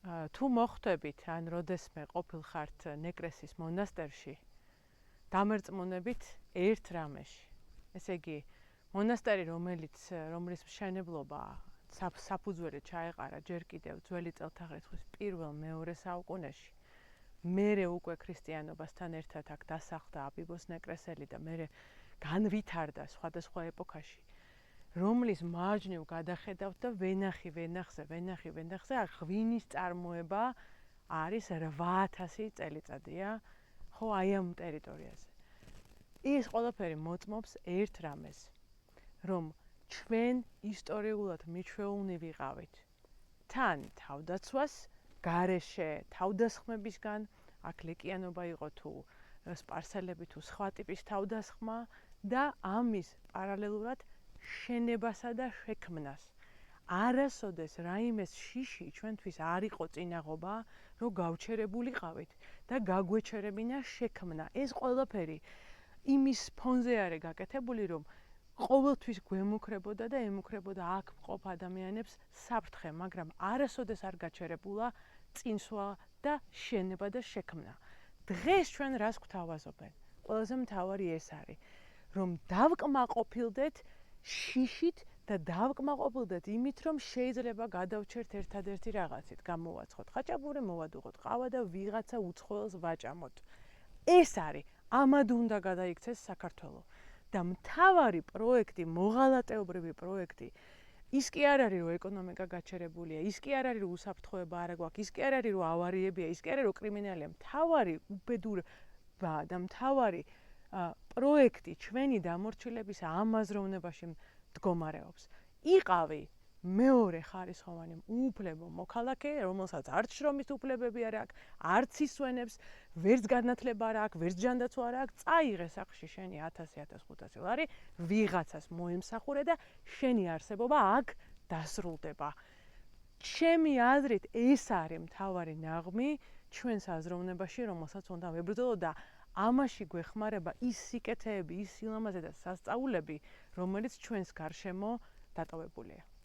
თუ მოხვდებით, ან როდესმე ყოფილხართ ნეკრესის მონასტერში, დამერწმუნებით ერთ რამეში. ესე იგი, მონასტერი, რომლის მშენებლობა საფუძველი ჩაეყარა ჯერ კიდევ ძველი წელთაღრიცხვის პირველ-მეორე საუკუნეში, მერე უკვე ქრისტიანობასთან ერთად აქ დასახლდა აბიბოს ნეკრესელი და მერე განვითარდა სხვადასხვა ეპოქაში, რომლის მარჯვნივ გადახედავთ და ვენახზე ღვინის წარმოება არის 8000 წელიწადია, ხო, აი ამ ტერიტორიაზე. ის ყველაფერი მოწმობს ერთ რამეს, რომ ჩვენ ისტორიულად მიჩვეულნი ვიყავით თან თავდაცვას, გარეშე თავდასხმებისგან, აქ ლეკიანობა იყო თუ სპარსელები თუ სხვა ტიპის თავდასხმა და ამის პარალელურად შენებასა და შექმნას. არასოდეს რაიმეს შიში ჩვენთვის არ იყო წინაღობა, რომ გავჩერებულიყავით და გაგვეჩერებინა შექმნა. ეს ყველაფერი იმის ფონზე არის გაკეთებული, რომ ყოველთვის გვემუქრებოდა და ემუქრებოდა აქ მყოფ ადამიანებს საფრთხე, მაგრამ არასოდეს არ გაჩერებულა წინსვლა და შენება და შექმნა. დღეს ჩვენ რას გვთავაზობენ? ყველაზე მთავარი ეს არის, რომ დავკმაყოფილდეთ შიშით და დავკმაყოფილდეთ იმით, რომ შეიძლება გადავჩერთ ერთადერთი რაღაცით, გამოვაცხოთ ხაჭაპური, მოვადუღოთ ყავა და ვიღაცა უცხოელს ვაჭამოთ. ეს არის, ამად უნდა გადაიქცეს საქართველო. და მთავარი პროექტი, მოღალატეობრივი პროექტი, ის კი არ არის, რომ ეკონომიკა გაჩერებულია, ის კი არ არის, რომ უსაფრთხოება არ გვაქვს, ის კი არ არის, რომ ავარიებია, ის კი არ არის, რომ კრიმინალია. მთავარი უბედურება და მთავარი პროექტი ჩვენი დამორჩილების ამაზროვნებაში მდგომარეობს. იყავი მეორე ხარისხოვანი უფლებო მოქალაქე, რომელსაც არც შრომის უფლებები არ აქვს, არც ისვენებს, ვერც განათლება არ აქვს, ვერც ჯანდაცვა არ აქვს, წაიღე სახში შენი 1000-1500 ლარი, ვიღაცას მოემსახურე და შენი არსებობა აქ დასრულდება. ჩემი აზრით ეს არის მთავარი ნაღმი ჩვენს აზროვნებაში, რომელსაც უნდა ვებრძოლოთ და ამაში გვეხმარება ის სიკეთეები, ის სილამაზე და სასწაულები, რომელიც ჩვენს გარშემო დატოვებულია.